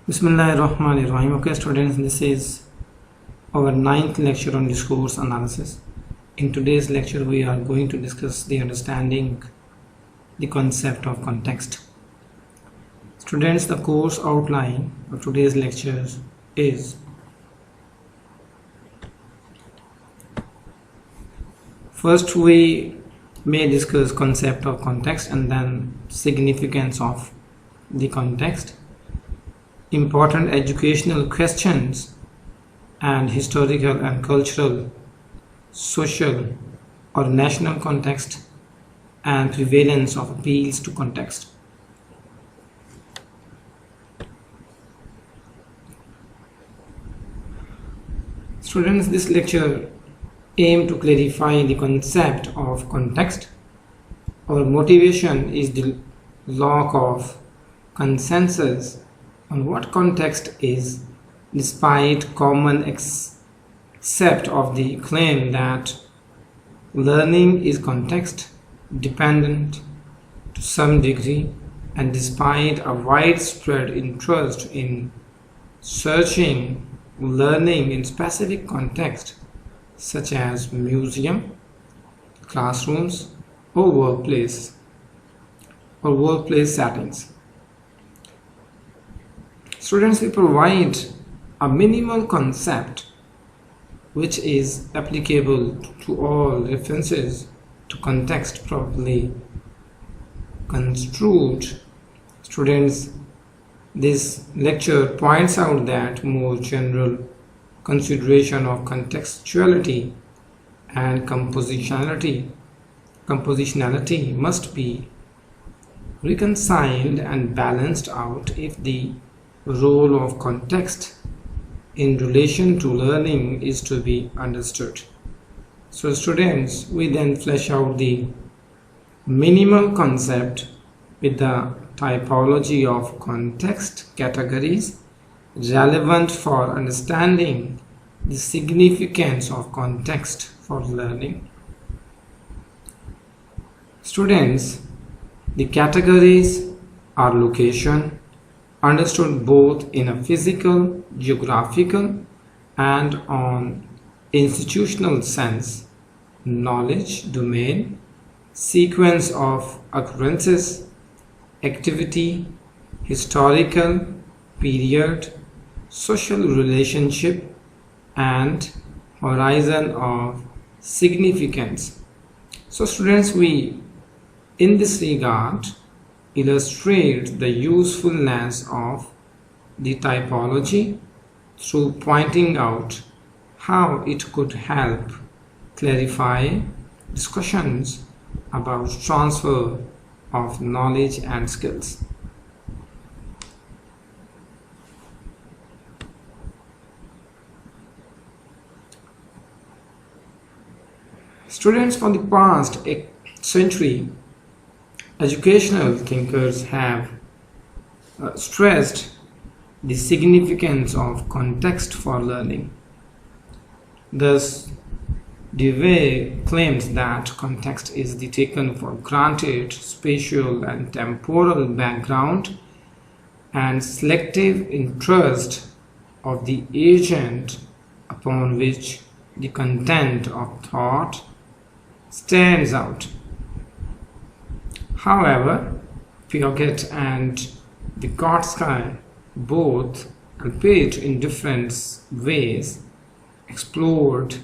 Bismillahirrahmanirrahim. Okay, students, this is our ninth lecture on discourse analysis. In today's lecture, we are going to discuss the understanding the concept of context. Students, the course outline of today's lectures is: first, we may discuss concept of context and then significance of the context, important educational questions, and historical and cultural, social or national context, and prevalence of appeals to context. Students, this lecture aims to clarify the concept of context. Our motivation is the lack of consensus on what context is, despite common accept of the claim that learning is context dependent to some degree, and despite a widespread interest in searching learning in specific context such as museum, classrooms, or workplace settings. Students, we provide a minimal concept which is applicable to all references to context properly construed. Students, this lecture points out that more general consideration of contextuality and compositionality must be reconciled and balanced out if the role of context in relation to learning is to be understood. So students, we then flesh out the minimal concept with the typology of context categories relevant for understanding the significance of context for learning. Students, the categories are location, understood both in a physical, geographical, and on institutional sense, knowledge domain, sequence of occurrences, activity, historical period, social relationship, and horizon of significance. So students, we in this regard illustrate the usefulness of the typology through pointing out how it could help clarify discussions about transfer of knowledge and skills. Students, for the past century, educational thinkers have stressed the significance of context for learning. Thus, Dewey claims that context is the taken for granted spatial and temporal background and selective interest of the agent upon which the content of thought stands out. However, Piaget and Vygotsky, both, albeit in different ways, explored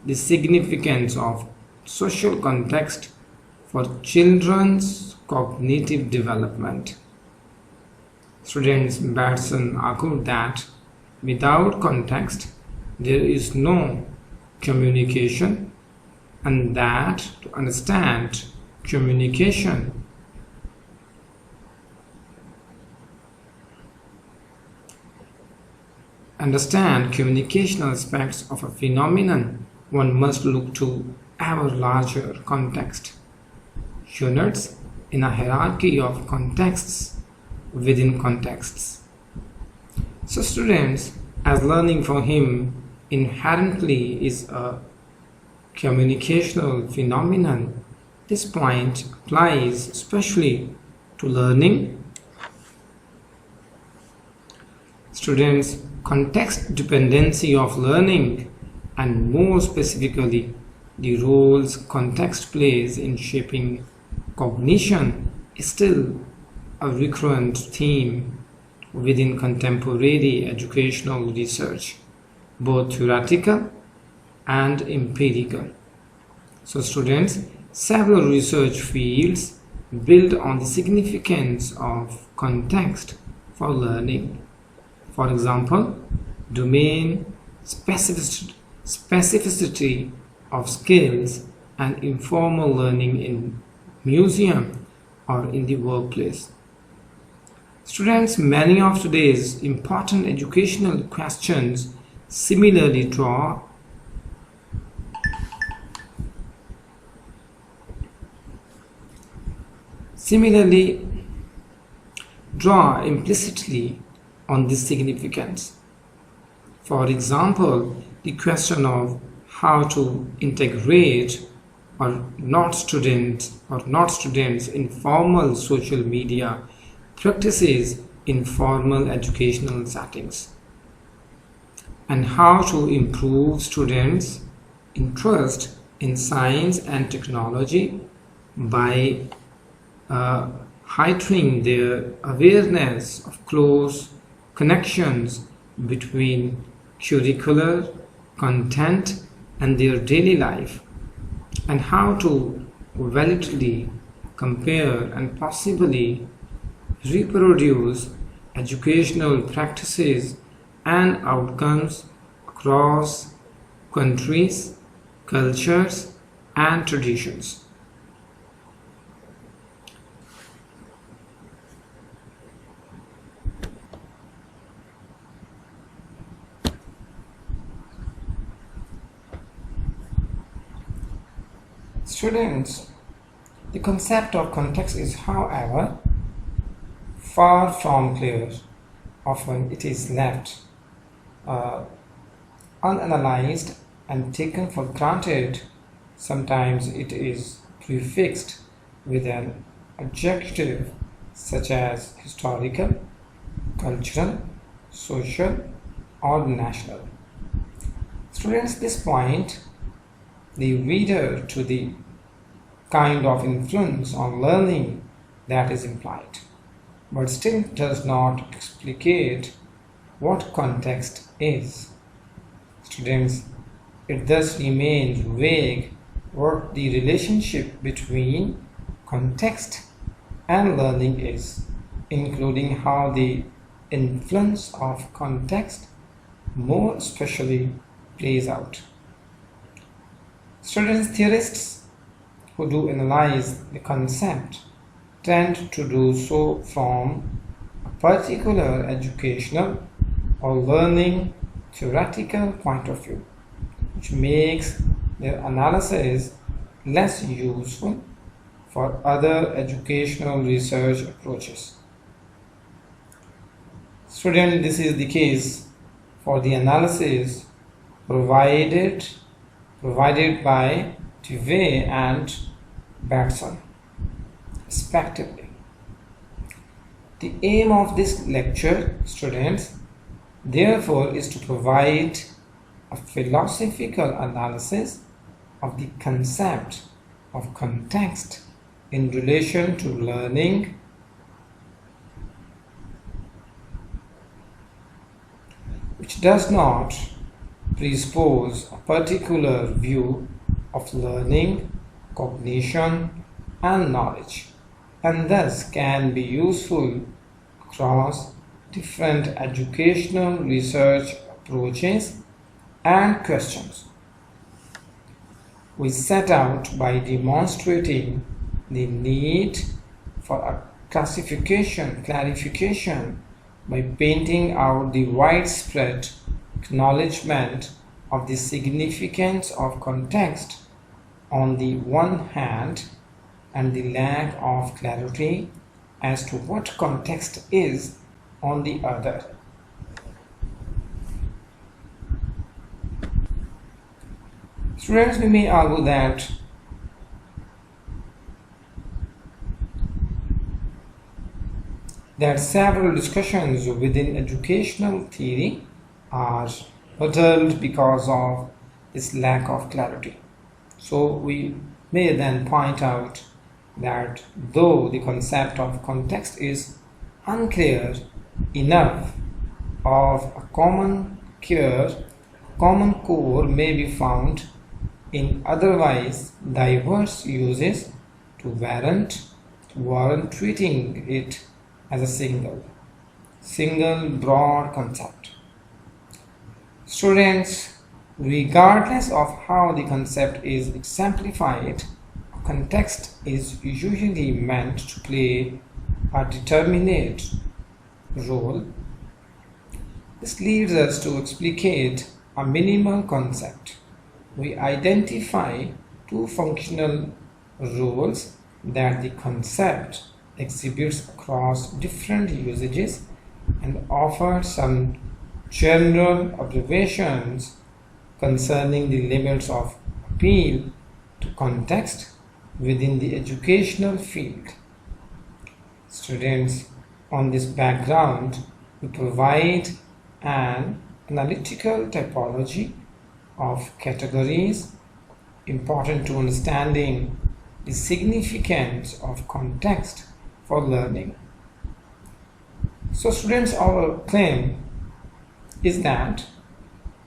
the significance of social context for children's cognitive development. Students, Batson argued that without context there is no communication, and that to understand communicational aspects of a phenomenon, one must look to ever larger context units in a hierarchy of contexts within contexts. So students, as learning for him inherently is a communicational phenomenon, this point applies especially to learning. Students, context dependency of learning, and more specifically, the roles context plays in shaping cognition, is still a recurrent theme within contemporary educational research, both theoretical and empirical. So students, several research fields build on the significance of context for learning. For example, domain specificity of skills and informal learning in museum or in the workplace. Students, many of today's important educational questions similarly draw implicitly on this significance. For example, the question of how to integrate or not students in formal social media practices in formal educational settings, and how to improve students' interest in science and technology by heightening their awareness of close connections between curricular content and their daily life, and how to validly compare and possibly reproduce educational practices and outcomes across countries, cultures, and traditions. Students, the concept of context is, however, far from clear. Often it is left unanalyzed and taken for granted. Sometimes it is prefixed with an adjective such as historical, cultural, social, or national. Students, this point the reader to the kind of influence on learning that is implied, but still does not explicate what context is. Students, it thus remains vague what the relationship between context and learning is, including how the influence of context more especially plays out. Students, theorists who do analyze the concept tend to do so from a particular educational or learning theoretical point of view, which makes their analysis less useful for other educational research approaches. Students, this is the case for the analysis provided by Dewey and Batson, respectively. The aim of this lecture, students, therefore, is to provide a philosophical analysis of the concept of context in relation to learning, which does not presuppose a particular view of learning, cognition, and knowledge, and thus can be useful across different educational research approaches and questions. We set out by demonstrating the need for a clarification by painting out the widespread acknowledgement of the significance of context on the one hand and the lack of clarity as to what context is on the other. Students, we may argue that that several discussions within educational theory are hurdled because of this lack of clarity. So we may then point out that though the concept of context is unclear enough, of a common core may be found in otherwise diverse uses to warrant treating it as a single broad concept. Students, regardless of how the concept is exemplified, context is usually meant to play a determinate role. This leads us to explicate a minimal concept. We identify two functional roles that the concept exhibits across different usages and offer some general observations concerning the limits of appeal to context within the educational field. Students, on this background, we provide an analytical typology of categories important to understanding the significance of context for learning. So students, our claim is that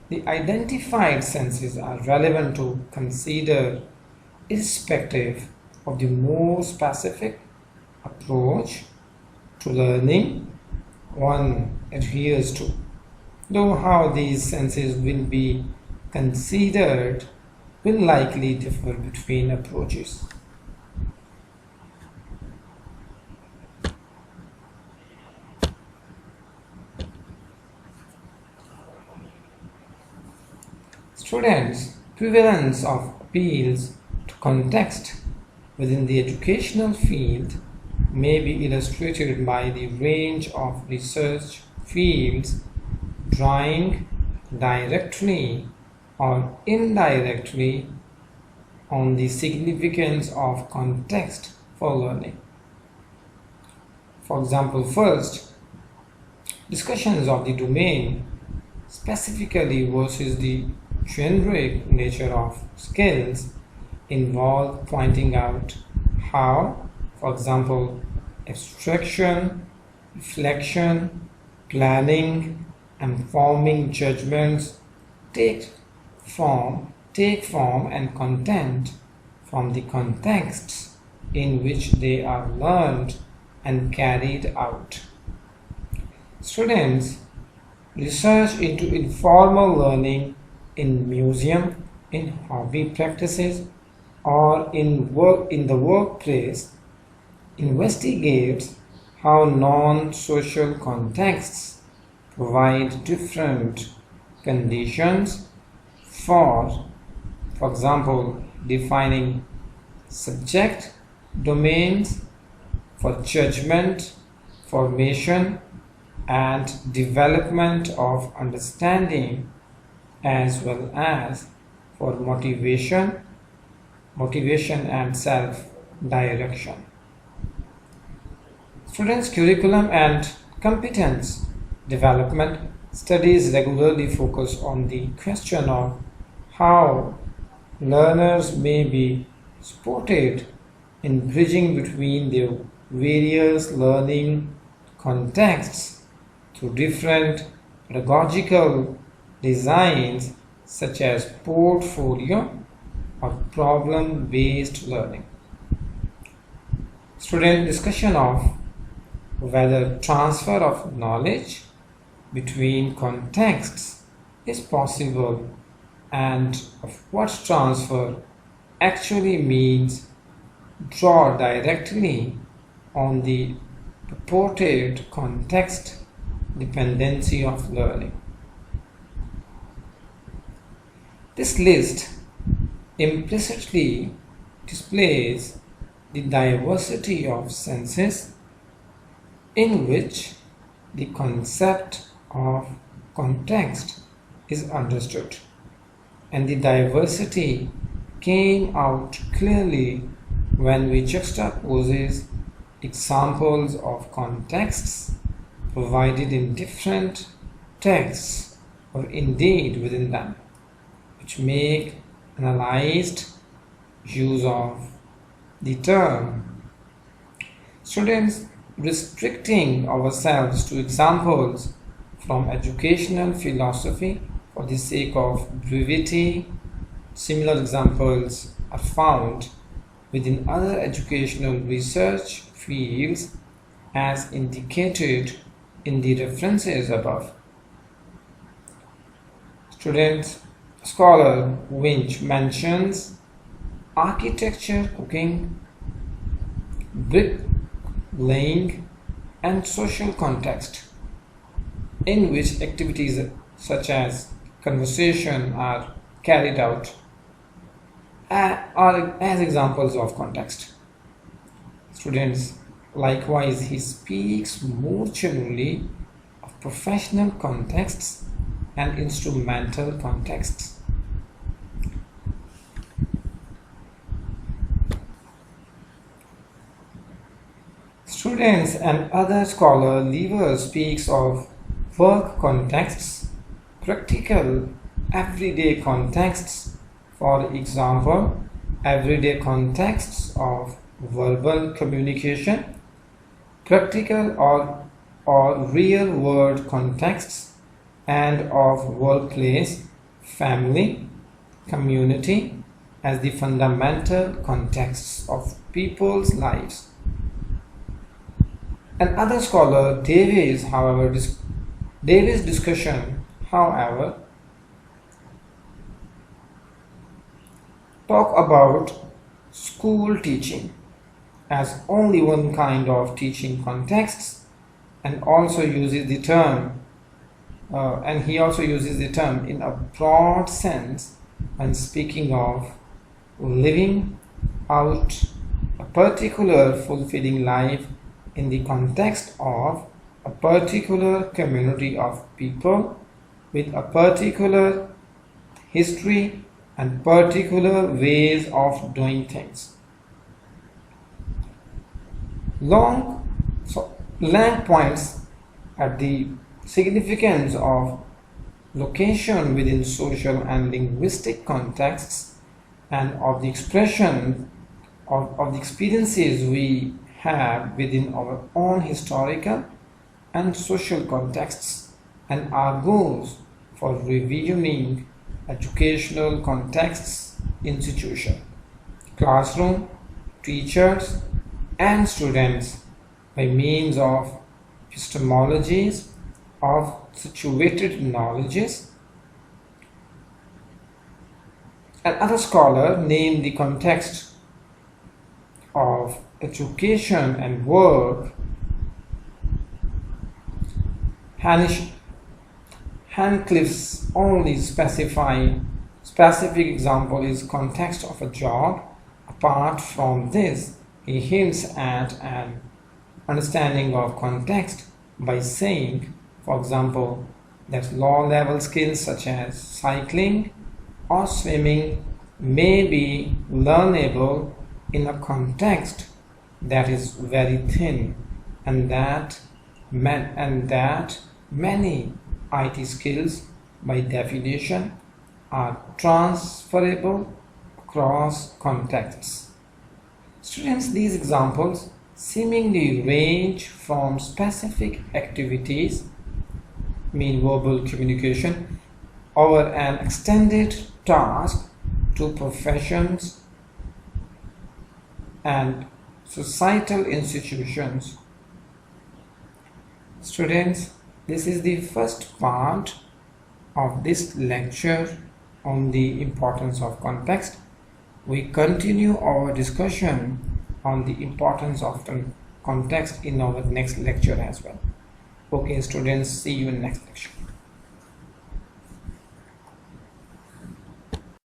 the identified senses are relevant to consider irrespective of the more specific approach to learning one adheres to, though how these senses will be considered will likely differ between approaches. Students, prevalence of appeals to context within the educational field may be illustrated by the range of research fields drawing directly or indirectly on the significance of context for learning. For example, first, discussions of the domain specifically versus the generic nature of skills involve pointing out how, for example, abstraction, reflection, planning, and forming judgments take form and content from the contexts in which they are learned and carried out. Students, research into informal learning in museum, in hobby practices, or in the workplace investigates how non-social contexts provide different conditions for example, defining subject domains for judgment, formation, and development of understanding, as well as for motivation and self-direction. Students' curriculum and competence development studies regularly focus on the question of how learners may be supported in bridging between their various learning contexts through different pedagogical designs such as portfolio or problem-based learning. Student discussion of whether transfer of knowledge between contexts is possible and of what transfer actually means draw directly on the purported context dependency of learning. This list implicitly displays the diversity of senses in which the concept of context is understood, and the diversity came out clearly when we juxtaposes examples of contexts provided in different texts or indeed within them, which make analyzed use of the term. Students, restricting ourselves to examples from educational philosophy for the sake of brevity, similar examples are found within other educational research fields as indicated in the references above. Students, scholar Winch mentions architecture, cooking, bricklaying, and social context in which activities such as conversation are carried out are as examples of context. Students, likewise, he speaks more generally of professional contexts and instrumental contexts. Students, and other scholar Lever speaks of work contexts, practical everyday contexts, for example, everyday contexts of verbal communication, practical or real world contexts, and of workplace, family, community as the fundamental contexts of people's lives. Another scholar, Davis, discussion, however, talk about school teaching as only one kind of teaching contexts, and also uses the term he also uses the term in a broad sense when speaking of living out a particular fulfilling life in the context of a particular community of people with a particular history and particular ways of doing things. Lang points at the significance of location within social and linguistic contexts and of the expression of the experiences we have within our own historical and social contexts, and argues for reviewing educational contexts, institution, classroom, teachers, and students by means of epistemologies of situated knowledges. Another scholar named the context of education and work. Handcliffe's only specific example is context of a job. Apart from this, he hints at an understanding of context by saying, for example, that low-level skills such as cycling or swimming may be learnable in a context that is very thin, and that many IT skills by definition are transferable across contexts. Students, these examples seemingly range from specific activities, mean verbal communication, over an extended task to professions and societal institutions. Students, this is the first part of this lecture on the importance of context. We continue our discussion on the importance of context in our next lecture as well. Okay, students, see you in next lecture.